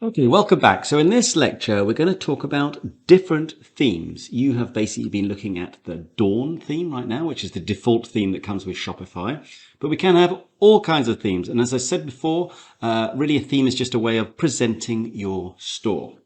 Okay, welcome back. So in this lecture, we're going to talk about different themes. You have basically been looking at the Dawn theme right now, which is the default theme that comes with Shopify. But we can have all kinds of themes. And as I said before, really a theme is just a way of presenting your store.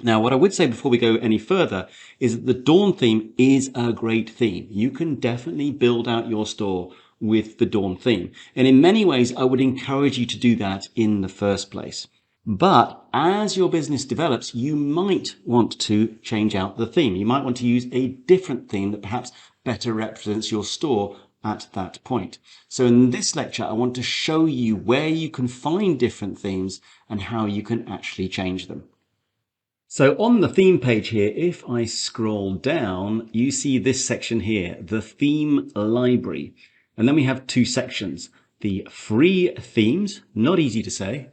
Now, what I would say before we go any further is that the Dawn theme is a great theme. You can definitely build out your store with the Dawn theme. And in many ways, I would encourage you to do that in the first place. But as your business develops, you might want to change out the theme. You might want to use a different theme that perhaps better represents your store at that point. So in this lecture, I want to show you where you can find different themes and how you can actually change them. So on the theme page here, if I scroll down, you see this section here, the theme library. And then we have two sections, the free themes, not easy to say,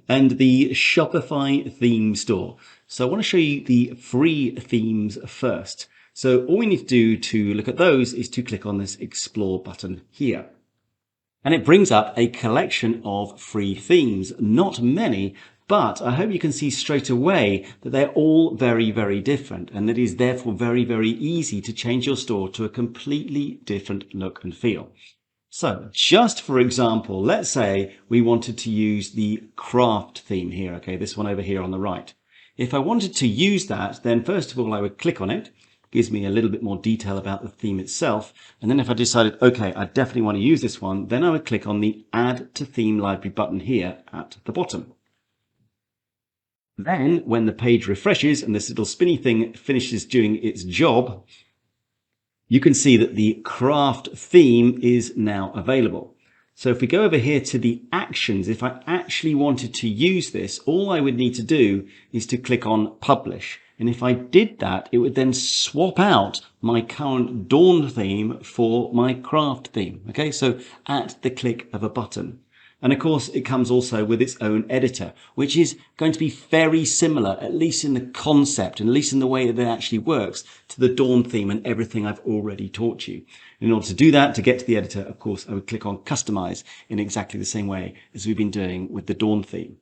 and the Shopify theme store. So I want to show you the free themes first. So all we need to do to look at those is to click on this explore button here. And it brings up a collection of free themes, not many, but I hope you can see straight away that they're all very, very different, and that it is therefore very, very easy to change your store to a completely different look and feel. So just for example, let's say we wanted to use the craft theme here. Okay, this one over here on the right. If I wanted to use that, then first of all, I would click on it. Gives me a little bit more detail about the theme itself. And then if I decided, okay, I definitely want to use this one, then I would click on the Add to Theme Library button here at the bottom. Then when the page refreshes and this little spinny thing finishes doing its job, you can see that the craft theme is now available. So if we go over here to the actions, if I actually wanted to use this, all I would need to do is to click on publish. And if I did that, it would then swap out my current Dawn theme for my craft theme. Okay, so at the click of a button. And of course, it comes also with its own editor, which is going to be very similar, at least in the concept, and at least in the way that it actually works, to the Dawn theme and everything I've already taught you. In order to do that, to get to the editor, of course, I would click on Customize in exactly the same way as we've been doing with the Dawn theme.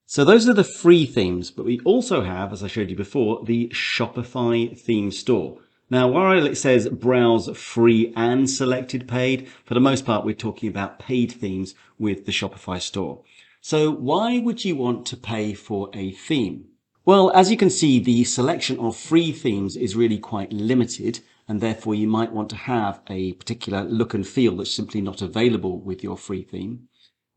So those are the free themes, but we also have, as I showed you before, the Shopify theme store. Now, while it says browse free and selected paid, for the most part, we're talking about paid themes with the Shopify store. So why would you want to pay for a theme? Well, as you can see, the selection of free themes is really quite limited, and therefore you might want to have a particular look and feel that's simply not available with your free theme.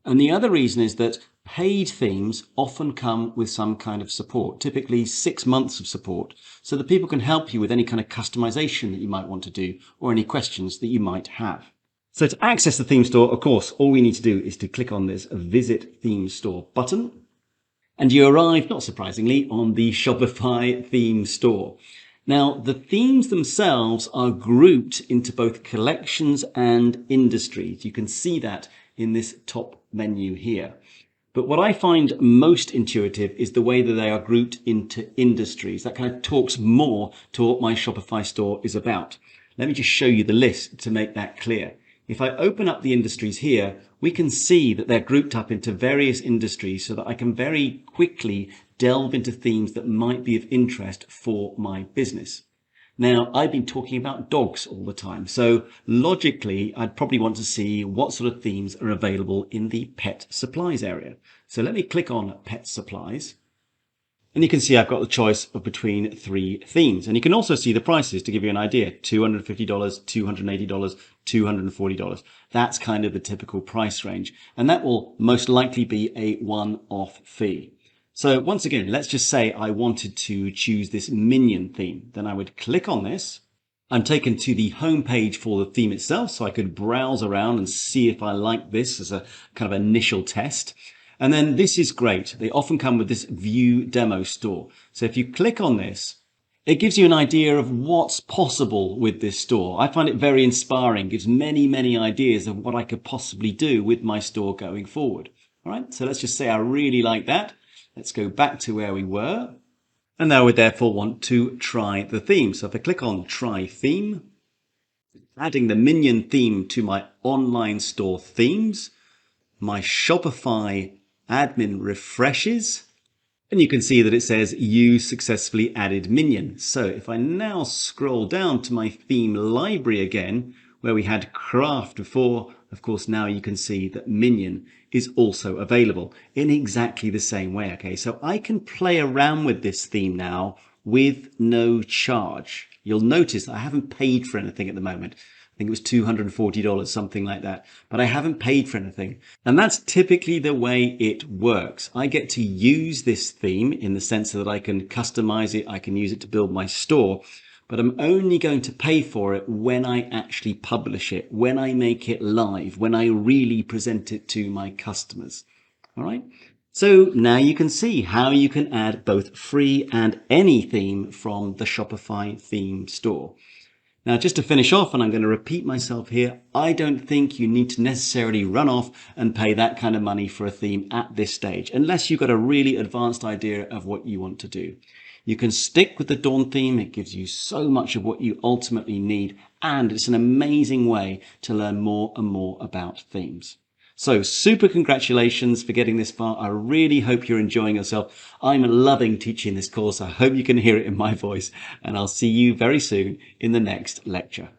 And the other reason is that paid themes often come with some kind of support, typically 6 months of support, so that people can help you with any kind of customization that you might want to do or any questions that you might have. So to access the theme store, of course, all we need to do is to click on this Visit Theme Store button. And you arrive, not surprisingly, on the Shopify theme store. Now, the themes themselves are grouped into both collections and industries. You can see that in this top menu here. But what I find most intuitive is the way that they are grouped into industries. That kind of talks more to what my Shopify store is about. Let me just show you the list to make that clear. If I open up the industries here, we can see that they're grouped up into various industries so that I can very quickly delve into themes that might be of interest for my business. Now, I've been talking about dogs all the time, so logically, I'd probably want to see what sort of themes are available in the pet supplies area. So let me click on pet supplies. And you can see I've got the choice of between 3 themes. And you can also see the prices to give you an idea. $250, $280, $240. That's kind of the typical price range. And that will most likely be a one-off fee. So once again, let's just say I wanted to choose this minion theme. Then I would click on this. I'm taken to the home page for the theme itself, so I could browse around and see if I like this as a kind of initial test. And then this is great. They often come with this view demo store. So if you click on this, it gives you an idea of what's possible with this store. I find it very inspiring, gives many, many ideas of what I could possibly do with my store going forward. All right, so let's just say I really like that. Let's go back to where we were. And now we therefore want to try the theme. So if I click on try theme, adding the minion theme to my online store themes, my Shopify admin refreshes, And you can see that it says you successfully added Minion. So if I now scroll down to my theme library again, where we had Craft before, of course, now you can see that Minion is also available in exactly the same way. Okay, so I can play around with this theme now with no charge. You'll notice I haven't paid for anything at the moment. I think it was $240, something like that. But I haven't paid for anything. And that's typically the way it works. I get to use this theme in the sense that I can customize it. I can use it to build my store. But I'm only going to pay for it when I actually publish it, when I make it live, when I really present it to my customers. All right. So now you can see how you can add both free and any theme from the Shopify theme store. Now, just to finish off, and I'm going to repeat myself here, I don't think you need to necessarily run off and pay that kind of money for a theme at this stage, unless you've got a really advanced idea of what you want to do. You can stick with the Dawn theme. It gives you so much of what you ultimately need, and it's an amazing way to learn more and more about themes. So super congratulations for getting this far. I really hope you're enjoying yourself. I'm loving teaching this course. I hope you can hear it in my voice, and I'll see you very soon in the next lecture.